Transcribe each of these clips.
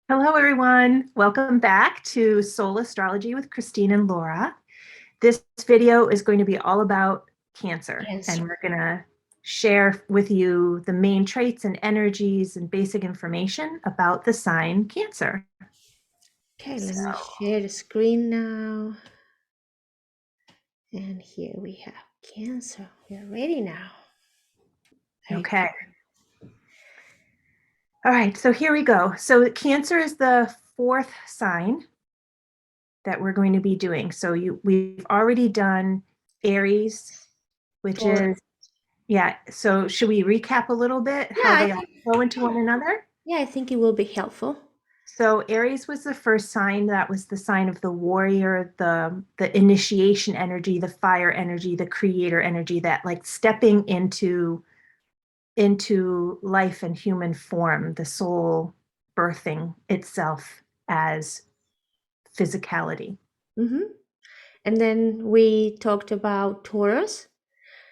Hello, everyone. Welcome back to Soul Astrology with Christine and Laura. This video is going to be all about Cancer, and Cancer. we're going to share with you the main traits and energies and basic information about the sign Cancer. Okay, So, let me share the screen now. And here we have Cancer. We are ready now. Okay. okay. All right, so here we go. So Cancer is the fourth sign that we're going to be doing. So we've already done Aries, which Taurus. is, yeah. So should we recap a little bit Yeah, how they all flow into one another? I think it will be helpful. So Aries was the first sign. That was the sign of the warrior, the initiation energy, the fire energy, the creator energy, that like stepping into life and human form, the soul birthing itself as physicality. hmm And then we talked about Taurus.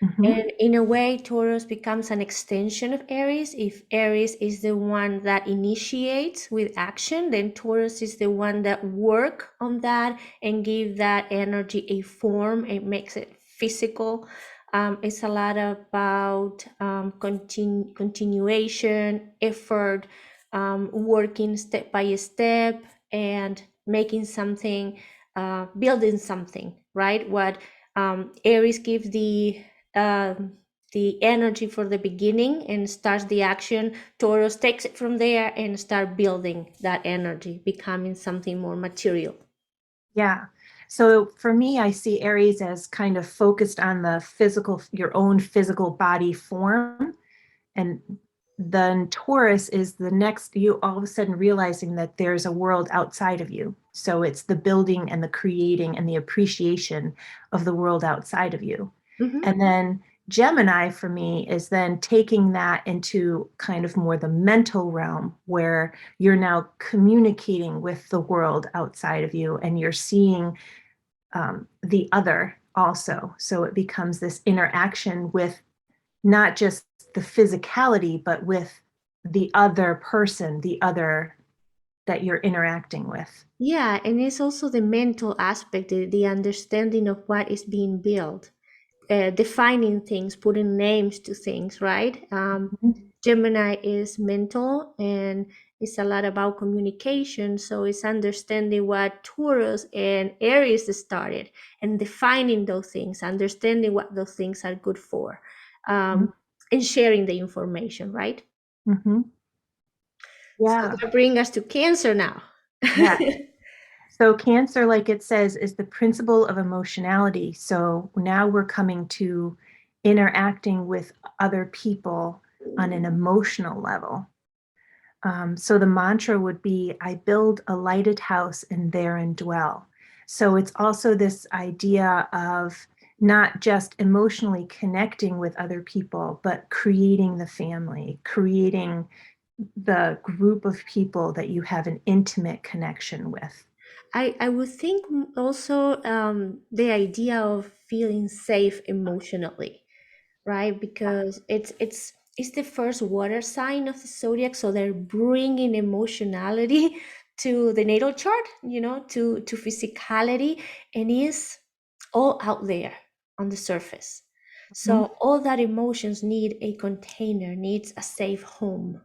Mhm. And in a way, Taurus becomes an extension of Aries. If Aries is the one that initiates with action, then Taurus is the one that work on that and give that energy a form. It makes it physical. It's a lot about continuation, effort, working step by step, and making something, building something, right? What Aries gives the energy for the beginning and starts the action. Taurus takes it from there and start building that energy, becoming something more material. Yeah. So for me, I see Aries as kind of focused on the physical, your own physical body form. And then Taurus is the next, you all of a sudden realizing that there's a world outside of you. So it's the building and the creating and the appreciation of the world outside of you. Mm-hmm. And then Gemini for me is then taking that into kind of more the mental realm where you're now communicating with the world outside of you and you're seeing the other also. So it becomes this interaction with not just the physicality, but with the other person, the other that you're interacting with. Yeah, and it's also the mental aspect, the understanding of what is being built, defining things, putting names to things, right? Gemini is mental and it's a lot about communication. So it's understanding what Taurus and Aries started and defining those things, understanding what those things are good for, Mhm. and sharing the information, right? Mhm. So Yeah. that brings us to Cancer now. Yeah. So Cancer, like it says, is the principle of emotionality. So now we're coming to interacting with other people on an emotional level. So the mantra would be, I build a lighted house and therein dwell. So it's also this idea of not just emotionally connecting with other people, but creating the family, creating the group of people that you have an intimate connection with. I would think also the idea of feeling safe emotionally, right? Because it's the first water sign of the zodiac, so they're bringing emotionality to the natal chart, to physicality, and is all out there on the surface. Mhm. So all that emotions need a container, needs a safe home.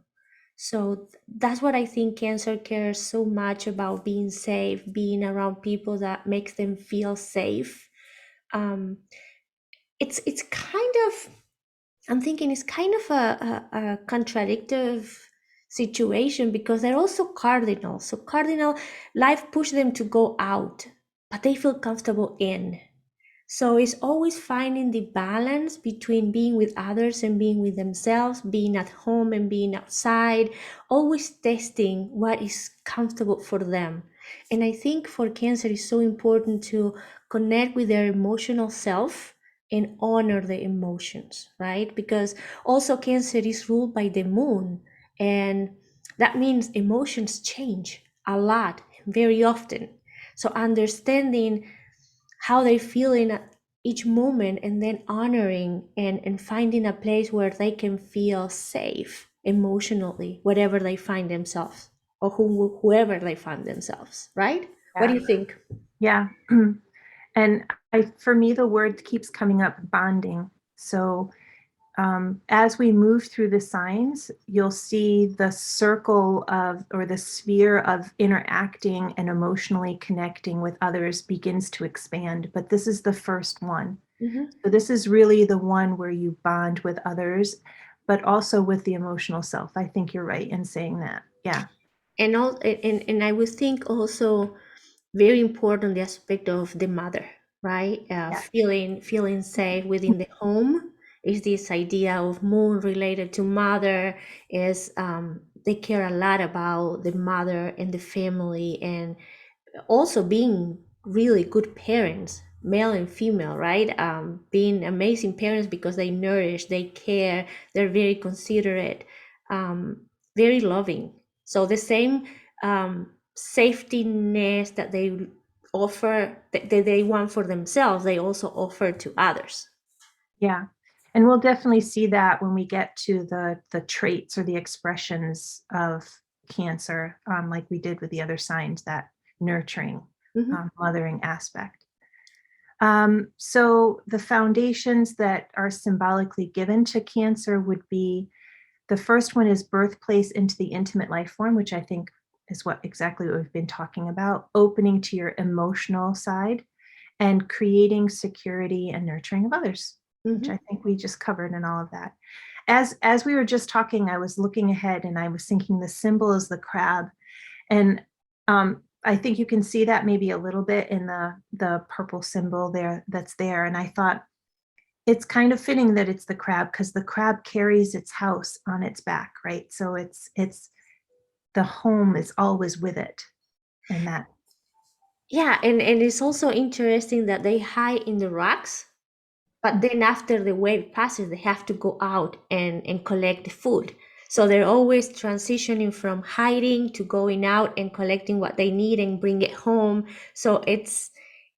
So that's what I think Cancer cares so much about: being safe, being around people that makes them feel safe. Um, it's kind of, I'm thinking it's kind of a contradictive situation because they're also cardinal. So cardinal life push them to go out, but they feel comfortable in. So it's always finding the balance between being with others and being with themselves, being at home and being outside, always testing what is comfortable for them. And I think for Cancer, it's so important to connect with their emotional self and honor the emotions, right? Because also Cancer is ruled by the moon, and that means emotions change a lot, very often. So understanding how they're feeling at each moment and then honoring and finding a place where they can feel safe emotionally, wherever they find themselves. or whoever they find themselves, right? What do Yeah. you think? Yeah. And for me, the word keeps coming up, bonding. So as we move through the signs, you'll see the circle of, or the sphere of interacting and emotionally connecting with others begins to expand. But this is the first one. Mhm. So this is really the one where you bond with others, but also with the emotional self. I think you're right in saying that. Yeah. And I would think also very important the aspect of the mother, right? Yeah. Feeling safe within the home is this idea of moon related to mother. Is they care a lot about the mother and the family, and also being really good parents, male and female, right? Being amazing parents because they nourish, they care, they're very considerate, very loving. So the same safety nest that they offer, that they want for themselves, they also offer to others. Yeah. And we'll definitely see that when we get to the traits or the expressions of Cancer, like we did with the other signs, that nurturing, Hmm. mothering aspect. So the foundations that are symbolically given to Cancer would be, the first one is birthplace into the intimate life form, which I think is what exactly what we've been talking about, opening to your emotional side and creating security and nurturing of others, which I Hmm. think we just covered in all of that. As we were just talking, I was looking ahead and I was thinking the symbol is the crab. And I think you can see that maybe a little bit in the purple symbol there that's there. And I thought it's kind of fitting that it's the crab, because the crab carries its house on its back, right? So it's the home is always with it. And that, Yeah, and it's also interesting that they hide in the rocks, but then after the wave passes they have to go out and collect the food, so they're always transitioning from hiding to going out and collecting what they need and bring it home. So it's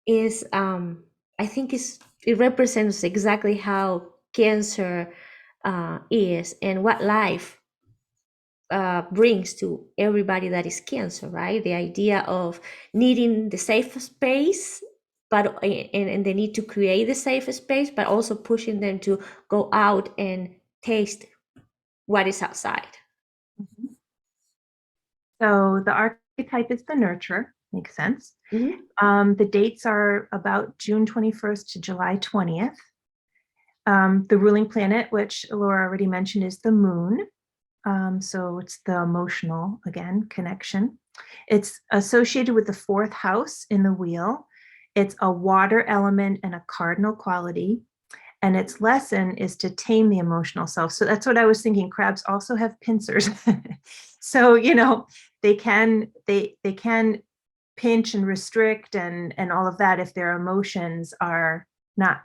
is I think it represents exactly how Cancer is, and what life brings to everybody that is Cancer, right? The idea of needing the safe space, but and the need to create the safe space, but also pushing them to go out and taste what is outside. Mhm. So the archetype is the nurturer, makes sense. Hmm. The dates are about June 21st to July 20th. The ruling planet, which Laura already mentioned, is the moon. So it's the emotional, again, connection. It's associated with the fourth house in the wheel. It's a water element and a cardinal quality. And its lesson is to tame the emotional self. So that's what I was thinking. Crabs also have pincers. So, they can pinch and restrict and all of that if their emotions are not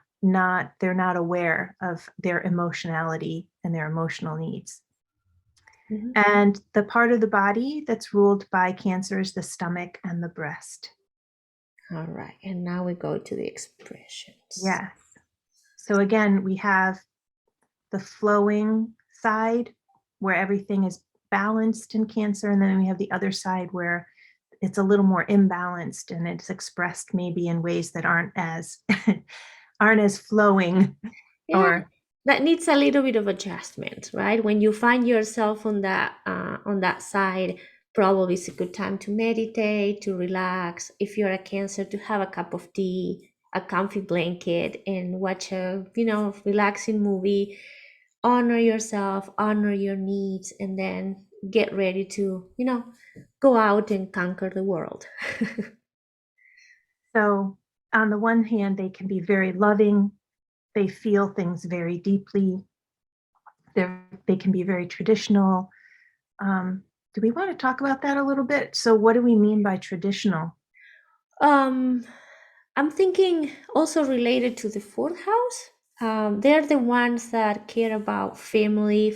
they're not aware of their emotionality and their emotional needs. Hmm. And the part of the body that's ruled by Cancer is the stomach and the breast. All right, and now we go to the expressions. Yes. So again, we have the flowing side where everything is balanced in Cancer, and then we have the other side where it's a little more imbalanced and it's expressed maybe in ways that aren't as aren't as flowing Yeah, or that needs a little bit of adjustment, right? When you find yourself on that side, probably it's a good time to meditate, to relax. If you're a Cancer, to have a cup of tea, a comfy blanket, and watch a relaxing movie. Honor yourself, honor your needs, and then get ready to go out and conquer the world. so on the one hand they can be very loving, they feel things very deeply, they can be very traditional. Do we want to talk about that a little bit? So what do we mean by traditional? Um, I'm thinking also related to the fourth house. They're the ones that care about family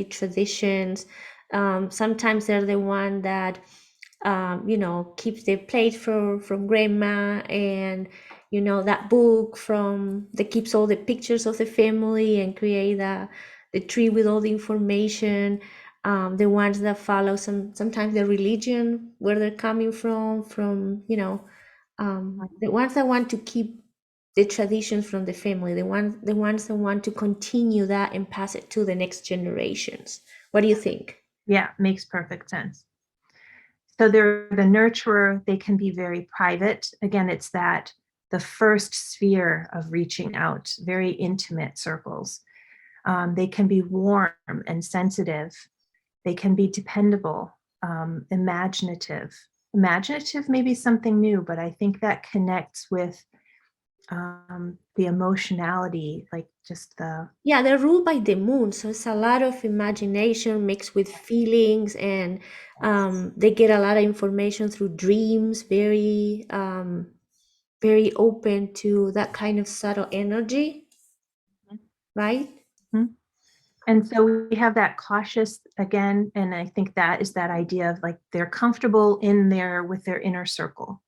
traditions. Sometimes they're the one that, keeps the plate from grandma, and that book from that keeps all the pictures of the family and create the tree with all the information. the ones that follow sometimes the religion where they're coming from, the ones that want to keep the traditions from the family, the ones that want to continue that and pass it to the next generations. What do you think? Yeah, makes perfect sense. So they're the nurturer. They can be very private. Again, it's that the first sphere of reaching out, very intimate circles. They can be warm and sensitive. They can be dependable, imaginative. Imaginative may be something new, but I think that connects with the emotionality, like just the. Yeah, they're ruled by the moon, so it's a lot of imagination mixed with feelings, and they get a lot of information through dreams. Very open to that kind of subtle energy, right? Mhm. And so we have that cautious again, and I think that is that idea of like they're comfortable in there with their inner circle,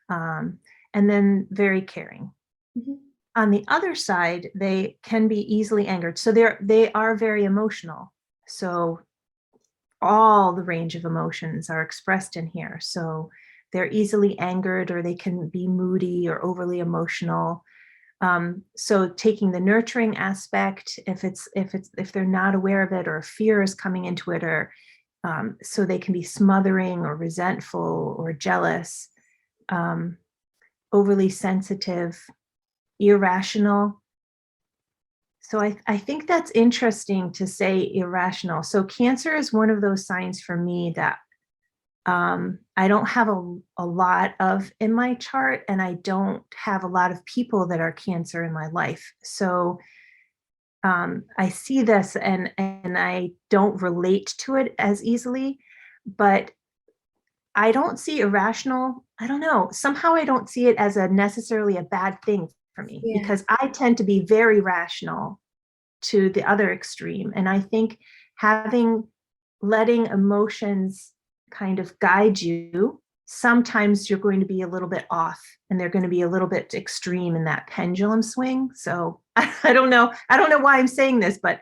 um, and then very caring. Mhm. On the other side, they can be easily angered. So they are very emotional. So all the range of emotions are expressed in here. So they're easily angered, or they can be moody or overly emotional. So taking the nurturing aspect, if they're not aware of it, or fear is coming into it, or so they can be smothering or resentful or jealous, um, overly sensitive, irrational. So I think that's interesting to say irrational. So Cancer is one of those signs for me that I don't have a lot of in my chart, and I don't have a lot of people that are Cancer in my life. So I see this, and I don't relate to it as easily, but I don't see irrational. I don't know. Somehow I don't see it as a necessarily a bad thing for me, Yeah. because I tend to be very rational to the other extreme. And I think having letting emotions kind of guide you, sometimes you're going to be a little bit off, and they're going to be a little bit extreme in that pendulum swing. So I don't know. I don't know why I'm saying this, but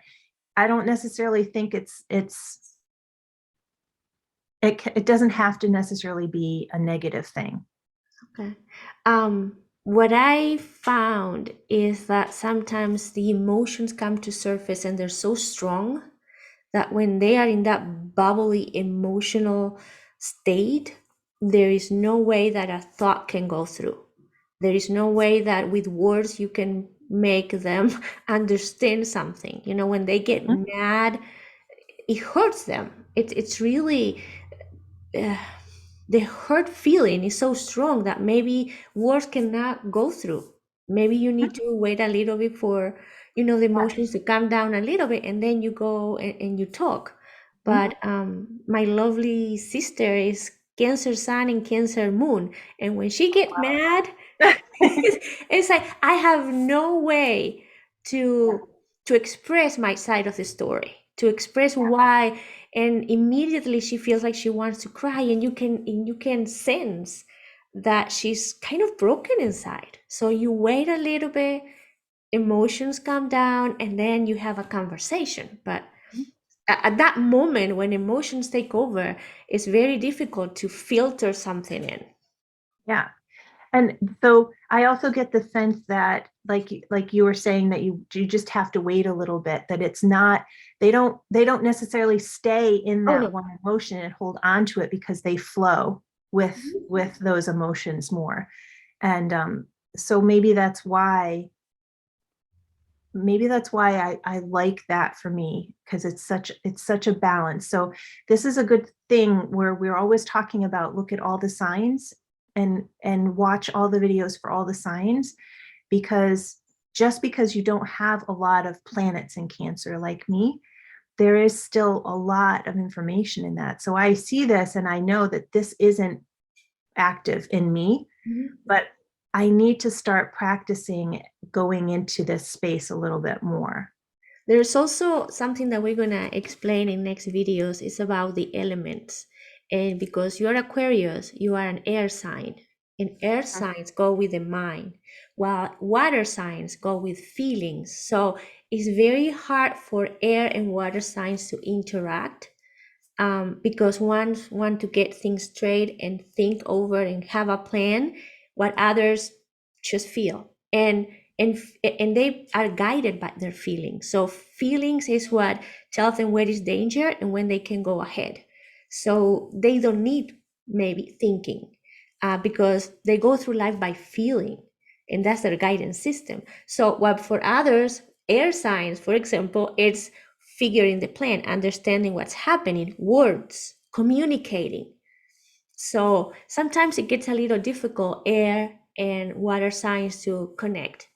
I don't necessarily think it doesn't have to necessarily be a negative thing. Okay. What I found is that sometimes the emotions come to surface and they're so strong that when they are in that bubbly emotional state, there is no way that a thought can go through. There is no way that with words you can make them understand something. When they get Mhm. mad, it hurts them. It's really uh, the hurt feeling is so strong that maybe words cannot go through. Maybe you need to wait a little bit for the emotions to calm down a little bit, and then you go and you talk. Mhm. But my lovely sister is Cancer Sun and Cancer Moon, and when she get mad, it's like I have no way to express my side of the story, to express why, and immediately she feels like she wants to cry, and you can sense that she's kind of broken inside. So you wait a little bit, emotions calm down, and then you have a conversation. But at that moment when emotions take over, it's very difficult to filter something in. Yeah. And so I also get the sense that, like you were saying, that you just have to wait a little bit, that it's not, they don't necessarily stay in Oh that no. one emotion and hold on to it, because they flow with those emotions more. And so maybe that's why I like that for me, because it's such a balance. So this is a good thing where we're always talking about, look at all the signs, and watch all the videos for all the signs, because just because you don't have a lot of planets in Cancer like me, there is still a lot of information in that. So I see this and I know that this isn't active in me, Mhm. but I need to start practicing going into this space a little bit more. There's also something that we're gonna explain in next videos. It's about the elements. And because you're Aquarius, you are an air sign. And air signs go with the mind, while water signs go with feelings. So it's very hard for air and water signs to interact. because one want to get things straight and think over and have a plan, what others just feel, and they are guided by their feelings. So feelings is what tells them where is danger and when they can go ahead. So they don't need maybe thinking, because they go through life by feeling, and that's their guidance system. So what for others, air signs, for example, it's figuring the plan, understanding what's happening, words, communicating. So sometimes it gets a little difficult, air and water signs, to connect.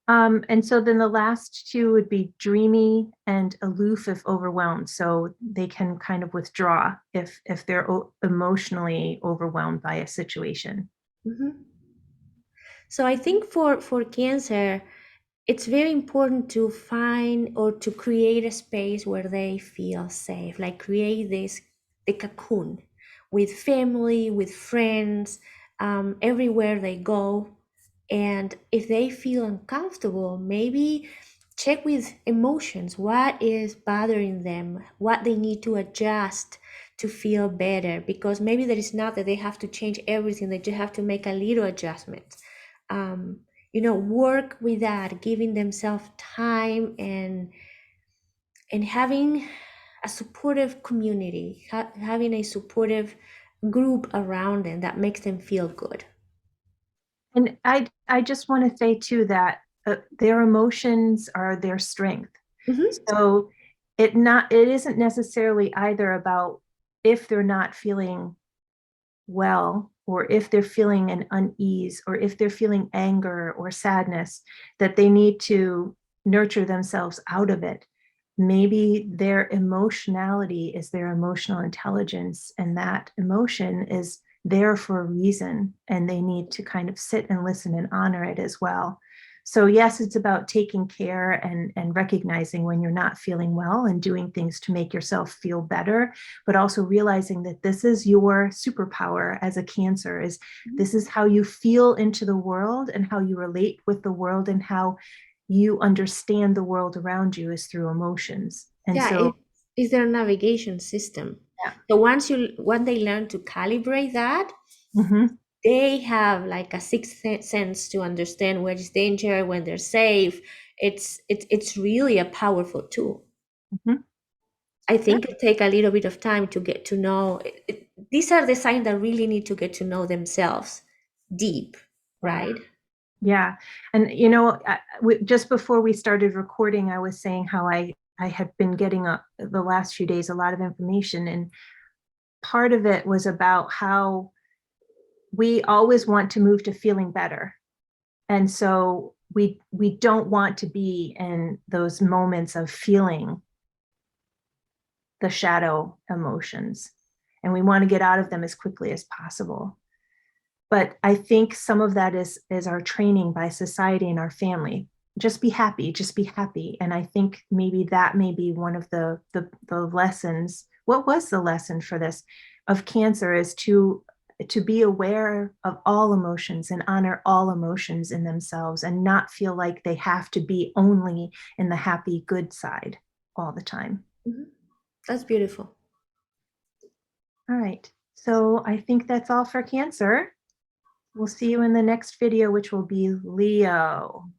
And so then the last two would be dreamy and aloof if overwhelmed. So they can kind of withdraw if they're emotionally overwhelmed by a situation. Mhm. So I think for Cancer, it's very important to find or to create a space where they feel safe, like create this the cocoon with family, with friends, everywhere they go. And if they feel uncomfortable, maybe check with emotions, what is bothering them, what they need to adjust to feel better, because maybe there is not that they have to change everything, they just have to make a little adjustment. um, work with that, giving themselves time, and having a supportive community, having a supportive group around them that makes them feel good. And I just want to say too that their emotions are their strength. Hmm. So it isn't necessarily either about if they're not feeling well, or if they're feeling an unease, or if they're feeling anger or sadness, that they need to nurture themselves out of it. Maybe their emotionality is their emotional intelligence, and that emotion is there for a reason, and they need to kind of sit and listen and honor it as well. So yes, it's about taking care and recognizing when you're not feeling well and doing things to make yourself feel better, but also realizing that this is your superpower as a Cancer, is this is how you feel into the world and how you relate with the world and how you understand the world around you is through emotions. And Yeah, so, it's their navigation system. yeah. So once they learn to calibrate that, Mm-hmm, they have like a sixth sense to understand where is danger, when they're safe. It's really a powerful tool. mm-hmm. I Yeah. think it take a little bit of time to get to know. These are the signs that really need to get to know themselves deep, Yeah. right? Yeah. And, just before we started recording, I was saying how I had been getting the last few days a lot of information. And part of it was about how we always want to move to feeling better. And so we don't want to be in those moments of feeling the shadow emotions, and we want to get out of them as quickly as possible. But I think some of that is our training by society and our family. Just be happy, just be happy. And I think maybe that may be one of the lessons. What was the lesson for this of Cancer is to be aware of all emotions and honor all emotions in themselves, and not feel like they have to be only in the happy good side all the time. Mhm. That's beautiful. All right. So I think that's all for Cancer. We'll see you in the next video, which will be Leo.